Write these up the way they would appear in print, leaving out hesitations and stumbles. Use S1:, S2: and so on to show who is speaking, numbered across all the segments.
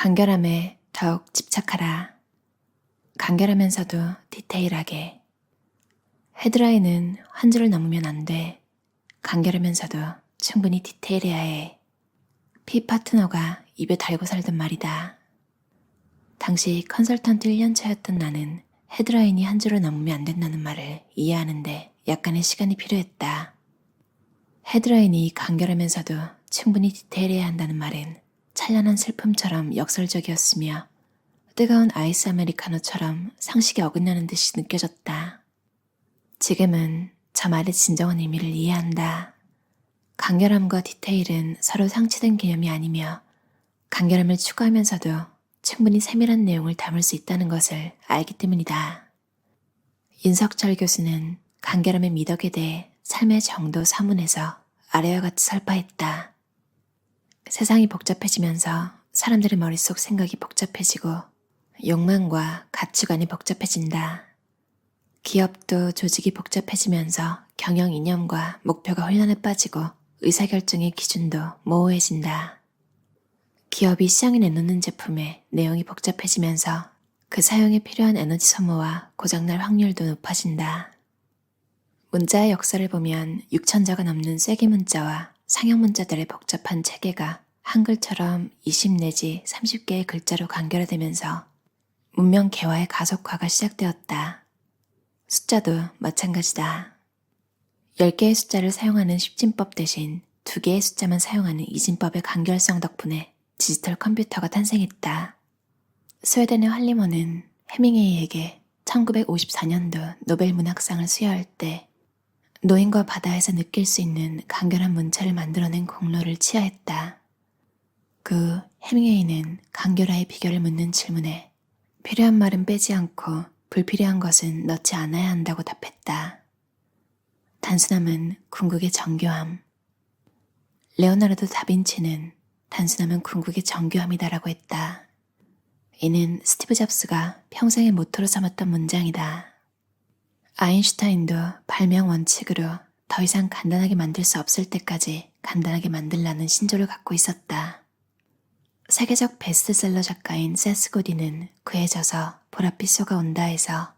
S1: 간결함에 더욱 집착하라. 간결하면서도 디테일하게. 헤드라인은 한 줄을 넘으면 안 돼. 간결하면서도 충분히 디테일해야 해. 피 파트너가 입에 달고 살던 말이다. 당시 컨설턴트 1년차였던 나는 헤드라인이 한 줄을 넘으면 안 된다는 말을 이해하는데 약간의 시간이 필요했다. 헤드라인이 간결하면서도 충분히 디테일해야 한다는 말은 찬란한 슬픔처럼 역설적이었으며 뜨거운 아이스 아메리카노처럼 상식에 어긋나는 듯이 느껴졌다. 지금은 저 말의 진정한 의미를 이해한다. 간결함과 디테일은 서로 상치된 개념이 아니며 간결함을 추구하면서도 충분히 세밀한 내용을 담을 수 있다는 것을 알기 때문이다. 윤석철 교수는 간결함의 미덕에 대해 삶의 정도 서문에서 아래와 같이 설파했다. 세상이 복잡해지면서 사람들의 머릿속 생각이 복잡해지고 욕망과 가치관이 복잡해진다. 기업도 조직이 복잡해지면서 경영 이념과 목표가 혼란에 빠지고 의사결정의 기준도 모호해진다. 기업이 시장에 내놓는 제품의 내용이 복잡해지면서 그 사용에 필요한 에너지 소모와 고장날 확률도 높아진다. 문자의 역사를 보면 6,000자가 넘는 쐐기 문자와 상형 문자들의 복잡한 체계가 한글처럼 20 내지 30개의 글자로 간결화되면서 문명 개화의 가속화가 시작되었다. 숫자도 마찬가지다. 10개의 숫자를 사용하는 십진법 대신 2개의 숫자만 사용하는 이진법의 간결성 덕분에 디지털 컴퓨터가 탄생했다. 스웨덴의 할리머는 해밍웨이에게 1954년도 노벨 문학상을 수여할 때 노인과 바다에서 느낄 수 있는 간결한 문체를 만들어낸 공로를 치하했다. 그 해밍웨이는 간결화의 비결을 묻는 질문에 필요한 말은 빼지 않고 불필요한 것은 넣지 않아야 한다고 답했다. 단순함은 궁극의 정교함. 레오나르도 다빈치는 단순함은 궁극의 정교함이다라고 했다. 이는 스티브 잡스가 평생의 모토로 삼았던 문장이다. 아인슈타인도 발명 원칙으로 더 이상 간단하게 만들 수 없을 때까지 간단하게 만들라는 신조를 갖고 있었다. 세계적 베스트셀러 작가인 세스 고디는 그의 저서 보랏빛 소가 온다에서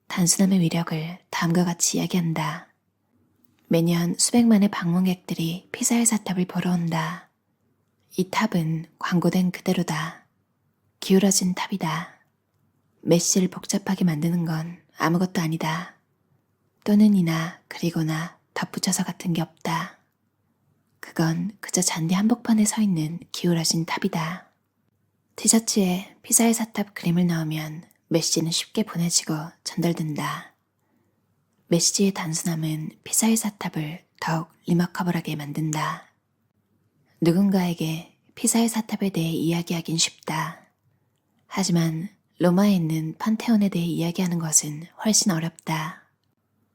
S1: 단순함의 위력을 다음과 같이 이야기한다. 매년 수백만의 방문객들이 피사의 사탑을 보러 온다. 이 탑은 광고된 그대로다. 기울어진 탑이다. 메시를 복잡하게 만드는 건 아무것도 아니다. 또는 이나 그리고나 덧붙여서 같은 게 없다. 그건 그저 잔디 한복판에 서 있는 기울어진 탑이다. 티셔츠에 피사의 사탑 그림을 넣으면 메시지는 쉽게 보내지고 전달된다. 메시지의 단순함은 피사의 사탑을 더욱 리마커블하게 만든다. 누군가에게 피사의 사탑에 대해 이야기하긴 쉽다. 하지만 로마에 있는 판테온에 대해 이야기하는 것은 훨씬 어렵다.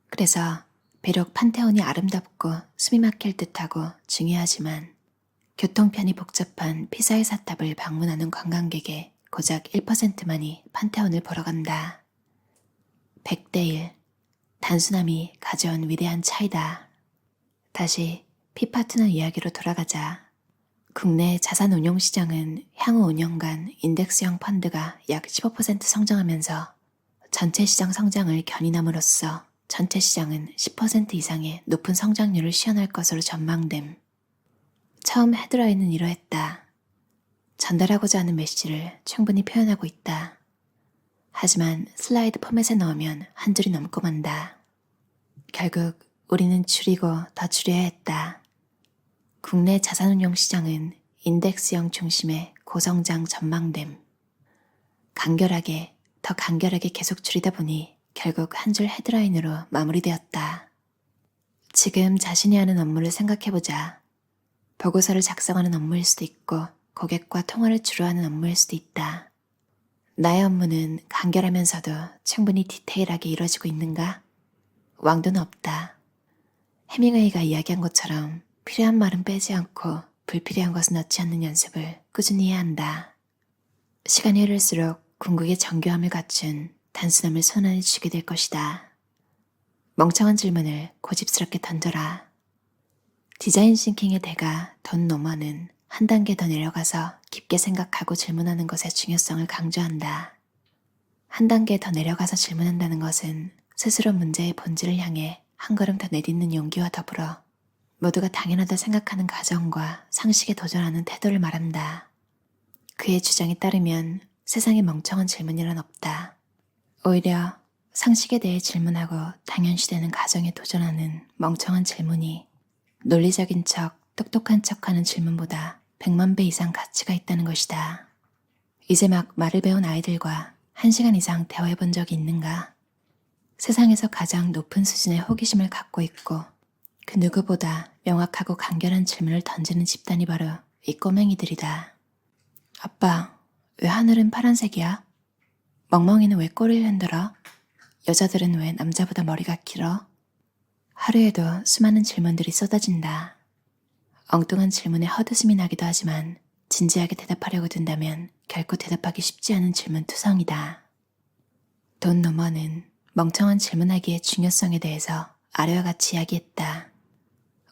S1: 그래서 비록 판테온이 아름답고 숨이 막힐 듯하고 중요하지만 교통편이 복잡한 피사의 사탑을 방문하는 관광객의 고작 1%만이 판테온을 보러 간다. 100대 1. 단순함이 가져온 위대한 차이다. 다시 피파트너 이야기로 돌아가자. 국내 자산운용시장은 향후 5년간 인덱스형 펀드가 약 15% 성장하면서 전체 시장 성장을 견인함으로써 전체 시장은 10% 이상의 높은 성장률을 시현할 것으로 전망됨. 처음 헤드라인은 이러했다. 전달하고자 하는 메시지를 충분히 표현하고 있다. 하지만 슬라이드 포맷에 넣으면 한 줄이 넘고 만다. 결국 우리는 줄이고 더 줄여야 했다. 국내 자산운용 시장은 인덱스형 중심의 고성장 전망됨. 간결하게, 더 간결하게 계속 줄이다 보니 결국 한 줄 헤드라인으로 마무리되었다. 지금 자신이 하는 업무를 생각해보자. 보고서를 작성하는 업무일 수도 있고 고객과 통화를 주로 하는 업무일 수도 있다. 나의 업무는 간결하면서도 충분히 디테일하게 이루어지고 있는가? 왕도는 없다. 해밍웨이가 이야기한 것처럼 필요한 말은 빼지 않고 불필요한 것은 넣지 않는 연습을 꾸준히 해야 한다. 시간이 흐를수록 궁극의 정교함을 갖춘 단순함을 선언해 주게 될 것이다. 멍청한 질문을 고집스럽게 던져라. 디자인 싱킹의 대가 돈 노먼은 한 단계 더 내려가서 깊게 생각하고 질문하는 것의 중요성을 강조한다. 한 단계 더 내려가서 질문한다는 것은 스스로 문제의 본질을 향해 한 걸음 더 내딛는 용기와 더불어 모두가 당연하다 생각하는 가정과 상식에 도전하는 태도를 말한다. 그의 주장에 따르면 세상에 멍청한 질문이란 없다. 오히려 상식에 대해 질문하고 당연시되는 가정에 도전하는 멍청한 질문이 논리적인 척, 똑똑한 척하는 질문보다 100만 배 이상 가치가 있다는 것이다. 이제 막 말을 배운 아이들과 1시간 이상 대화해 본 적이 있는가? 세상에서 가장 높은 수준의 호기심을 갖고 있고 그 누구보다 명확하고 간결한 질문을 던지는 집단이 바로 이 꼬맹이들이다. 아빠, 왜 하늘은 파란색이야? 멍멍이는 왜 꼬리를 흔들어? 여자들은 왜 남자보다 머리가 길어? 하루에도 수많은 질문들이 쏟아진다. 엉뚱한 질문에 헛웃음이 나기도 하지만 진지하게 대답하려고 든다면 결코 대답하기 쉽지 않은 질문 투성이다. 돈 노먼은 멍청한 질문하기의 중요성에 대해서 아래와 같이 이야기했다.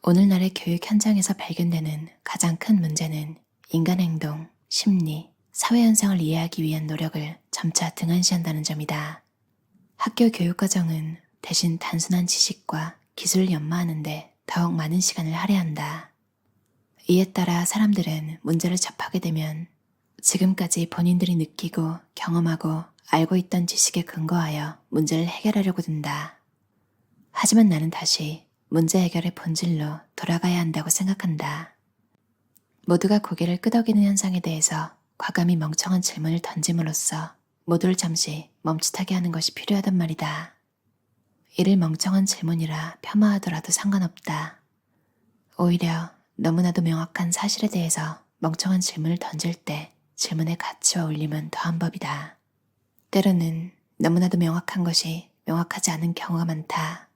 S1: 오늘날의 교육 현장에서 발견되는 가장 큰 문제는 인간 행동, 심리, 사회 현상을 이해하기 위한 노력을 점차 등한시한다는 점이다. 학교 교육과정은 대신 단순한 지식과 기술을 연마하는데 더욱 많은 시간을 할애한다. 이에 따라 사람들은 문제를 접하게 되면 지금까지 본인들이 느끼고 경험하고 알고 있던 지식에 근거하여 문제를 해결하려고 든다. 하지만 나는 다시 문제 해결의 본질로 돌아가야 한다고 생각한다. 모두가 고개를 끄덕이는 현상에 대해서 과감히 멍청한 질문을 던짐으로써 모두를 잠시 멈칫하게 하는 것이 필요하단 말이다. 이를 멍청한 질문이라 폄하하더라도 상관없다. 오히려 너무나도 명확한 사실에 대해서 멍청한 질문을 던질 때 질문의 가치와 울림은 더한 법이다. 때로는 너무나도 명확한 것이 명확하지 않은 경우가 많다.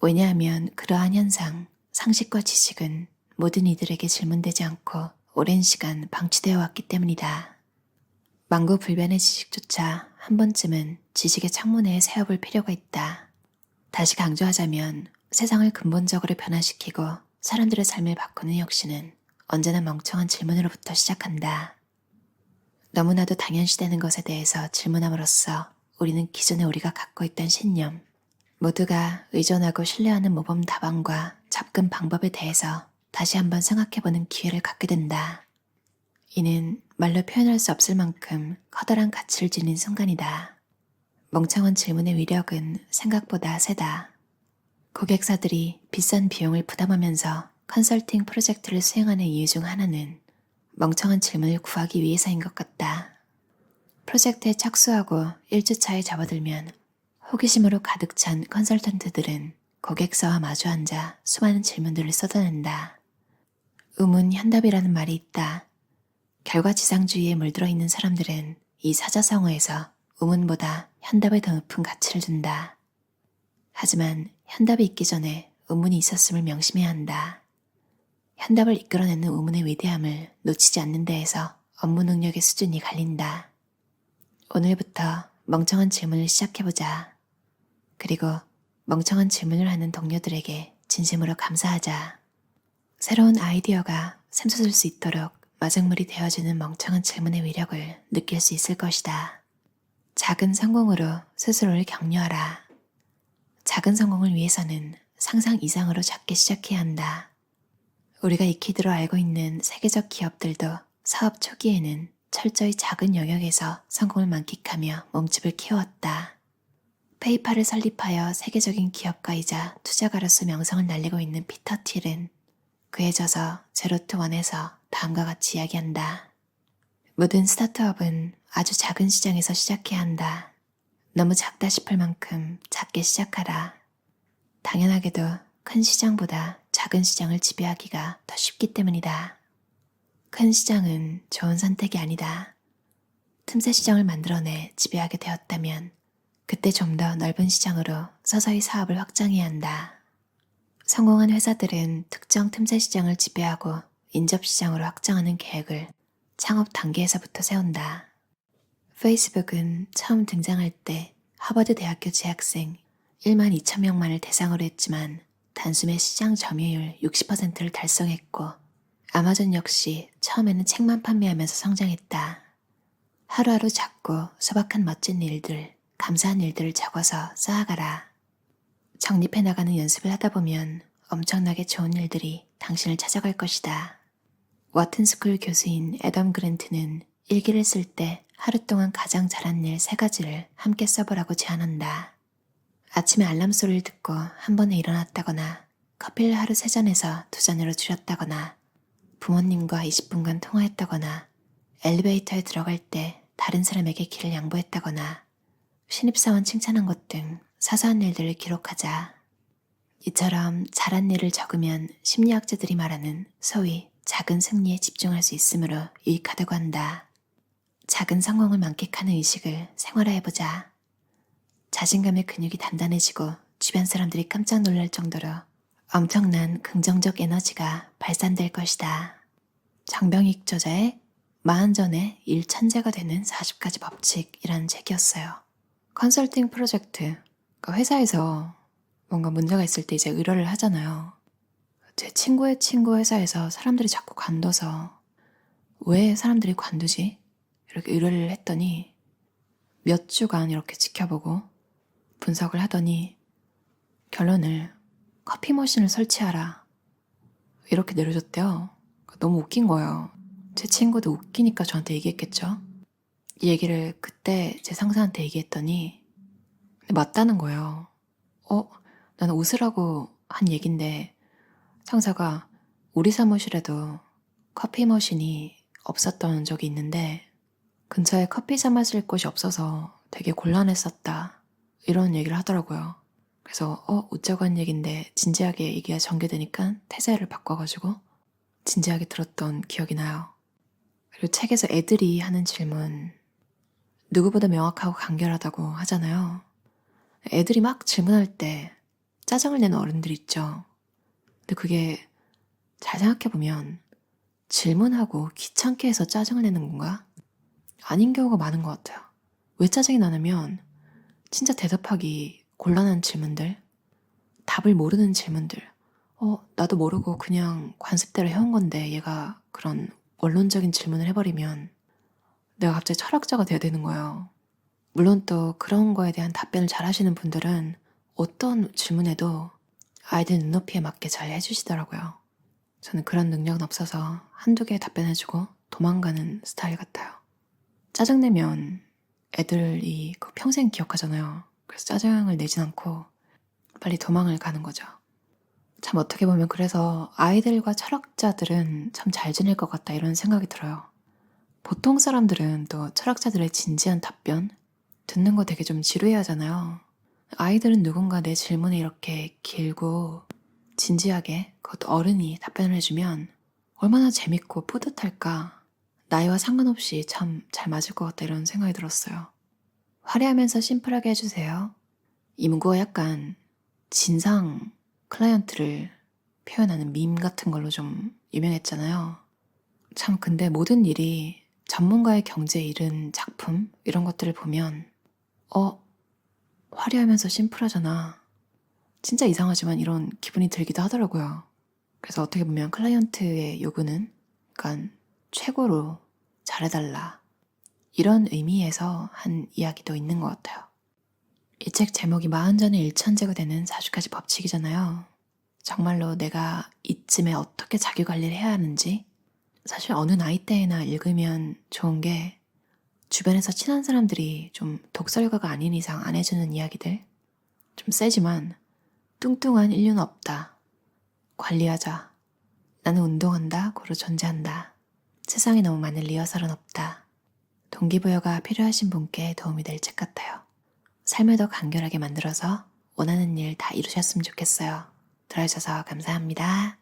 S1: 왜냐하면 그러한 현상, 상식과 지식은 모든 이들에게 질문되지 않고 오랜 시간 방치되어 왔기 때문이다. 망구불변의 지식조차 한 번쯤은 지식의 창문에 세워볼 필요가 있다. 다시 강조하자면 세상을 근본적으로 변화시키고 사람들의 삶을 바꾸는 혁신은 언제나 멍청한 질문으로부터 시작한다. 너무나도 당연시되는 것에 대해서 질문함으로써 우리는 기존에 우리가 갖고 있던 신념, 모두가 의존하고 신뢰하는 모범 답안과 접근 방법에 대해서 다시 한번 생각해보는 기회를 갖게 된다. 이는 말로 표현할 수 없을 만큼 커다란 가치를 지닌 순간이다. 멍청한 질문의 위력은 생각보다 세다. 고객사들이 비싼 비용을 부담하면서 컨설팅 프로젝트를 수행하는 이유 중 하나는 멍청한 질문을 구하기 위해서인 것 같다. 프로젝트에 착수하고 1주차에 접어들면 호기심으로 가득 찬 컨설턴트들은 고객사와 마주 앉아 수많은 질문들을 쏟아낸다. 의문현답이라는 말이 있다. 결과지상주의에 물들어 있는 사람들은 이 사자성어에서 의문보다 현답에 더 높은 가치를 둔다. 하지만 현답이 있기 전에 의문이 있었음을 명심해야 한다. 현답을 이끌어내는 의문의 위대함을 놓치지 않는 데에서 업무 능력의 수준이 갈린다. 오늘부터 멍청한 질문을 시작해보자. 그리고 멍청한 질문을 하는 동료들에게 진심으로 감사하자. 새로운 아이디어가 샘솟을 수 있도록 마중물이 되어주는 멍청한 질문의 위력을 느낄 수 있을 것이다. 작은 성공으로 스스로를 격려하라. 작은 성공을 위해서는 상상 이상으로 작게 시작해야 한다. 우리가 익히 들어 알고 있는 세계적 기업들도 사업 초기에는 철저히 작은 영역에서 성공을 만끽하며 몸집을 키웠다. 페이팔을 설립하여 세계적인 기업가이자 투자가로서 명성을 날리고 있는 피터 틸은 그에 져서 제로투원에서 다음과 같이 이야기한다. 모든 스타트업은 아주 작은 시장에서 시작해야 한다. 너무 작다 싶을 만큼 작게 시작하라. 당연하게도 큰 시장보다 작은 시장을 지배하기가 더 쉽기 때문이다. 큰 시장은 좋은 선택이 아니다. 틈새 시장을 만들어내 지배하게 되었다면 그때 좀 더 넓은 시장으로 서서히 사업을 확장해야 한다. 성공한 회사들은 특정 틈새 시장을 지배하고 인접 시장으로 확장하는 계획을 창업 단계에서부터 세운다. 페이스북은 처음 등장할 때 하버드 대학교 재학생 1만 2천 명만을 대상으로 했지만 단숨에 시장 점유율 60%를 달성했고 아마존 역시 처음에는 책만 판매하면서 성장했다. 하루하루 작고 소박한 멋진 일들, 감사한 일들을 적어서 쌓아가라. 정립해 나가는 연습을 하다 보면 엄청나게 좋은 일들이 당신을 찾아갈 것이다. 워튼스쿨 교수인 애덤 그랜트는 일기를 쓸 때 하루 동안 가장 잘한 일 3가지를 함께 써보라고 제안한다. 아침에 알람 소리를 듣고 한 번에 일어났다거나, 커피를 하루 3잔에서 2잔으로 줄였다거나, 부모님과 20분간 통화했다거나, 엘리베이터에 들어갈 때 다른 사람에게 길을 양보했다거나, 신입사원 칭찬한 것 등 사소한 일들을 기록하자. 이처럼 잘한 일을 적으면 심리학자들이 말하는 소위 작은 승리에 집중할 수 있으므로 유익하다고 한다. 작은 성공을 만끽하는 의식을 생활화해보자. 자신감의 근육이 단단해지고 주변 사람들이 깜짝 놀랄 정도로 엄청난 긍정적 에너지가 발산될 것이다. 정병익 저자의 40전에 일 천재가 되는 40가지 법칙이라는 책이었어요. 컨설팅 프로젝트, 그러니까 회사에서 뭔가 문제가 있을 때 이제 의뢰를 하잖아요. 제 친구의 친구 회사에서 사람들이 자꾸 관둬서 왜 사람들이 관두지? 이렇게 의뢰를 했더니 몇 주간 이렇게 지켜보고 분석을 하더니 결론을 커피 머신을 설치하라 이렇게 내려줬대요. 너무 웃긴 거예요. 제 친구도 웃기니까 저한테 얘기했겠죠. 이 얘기를 그때 제 상사한테 얘기했더니 맞다는 거예요. 나는 웃으라고 한 얘긴데 상사가 우리 사무실에도 커피 머신이 없었던 적이 있는데 근처에 커피 사 마실 곳이 없어서 되게 곤란했었다. 이런 얘기를 하더라고요. 그래서 웃자고 한 얘긴데 진지하게 얘기가 전개되니까 태세를 바꿔가지고 진지하게 들었던 기억이 나요. 그리고 책에서 애들이 하는 질문, 누구보다 명확하고 간결하다고 하잖아요. 애들이 막 질문할 때 짜증을 내는 어른들 있죠. 근데 그게 잘 생각해보면 질문하고 귀찮게 해서 짜증을 내는 건가? 아닌 경우가 많은 것 같아요. 왜 짜증이 나냐면 진짜 대답하기 곤란한 질문들, 답을 모르는 질문들, 나도 모르고 그냥 관습대로 해온 건데 얘가 그런 원론적인 질문을 해버리면 내가 갑자기 철학자가 돼야 되는 거예요. 물론 또 그런 거에 대한 답변을 잘 하시는 분들은 어떤 질문에도 아이들 눈높이에 맞게 잘 해주시더라고요. 저는 그런 능력은 없어서 한두 개 답변해주고 도망가는 스타일 같아요. 짜증내면 애들이 평생 기억하잖아요. 그래서 짜증을 내진 않고 빨리 도망을 가는 거죠. 참 어떻게 보면 그래서 아이들과 철학자들은 참 잘 지낼 것 같다 이런 생각이 들어요. 보통 사람들은 또 철학자들의 진지한 답변 듣는 거 되게 좀 지루해 하잖아요. 아이들은 누군가 내 질문에 이렇게 길고 진지하게 그것도 어른이 답변을 해주면 얼마나 재밌고 뿌듯할까. 나이와 상관없이 참 잘 맞을 것 같다 이런 생각이 들었어요. 화려하면서 심플하게 해주세요. 이 문구가 약간 진상 클라이언트를 표현하는 밈 같은 걸로 좀 유명했잖아요. 참 근데 모든 일이 전문가의 경지에 이른 작품 이런 것들을 보면 화려하면서 심플하잖아. 진짜 이상하지만 이런 기분이 들기도 하더라고요. 그래서 어떻게 보면 클라이언트의 요구는 약간 최고로 잘해달라 이런 의미에서 한 이야기도 있는 것 같아요. 이 책 제목이 40전에 일천재가 되는 40가지 법칙이잖아요. 정말로 내가 이쯤에 어떻게 자기관리를 해야 하는지 사실 어느 나이대에나 읽으면 좋은 게 주변에서 친한 사람들이 좀 독설가가 아닌 이상 안 해주는 이야기들 좀 세지만 뚱뚱한 인류는 없다. 관리하자. 나는 운동한다. 고로 존재한다. 세상에 너무 많은 리허설은 없다. 동기부여가 필요하신 분께 도움이 될 책 같아요. 삶을 더 간결하게 만들어서 원하는 일 다 이루셨으면 좋겠어요. 들어주셔서 감사합니다.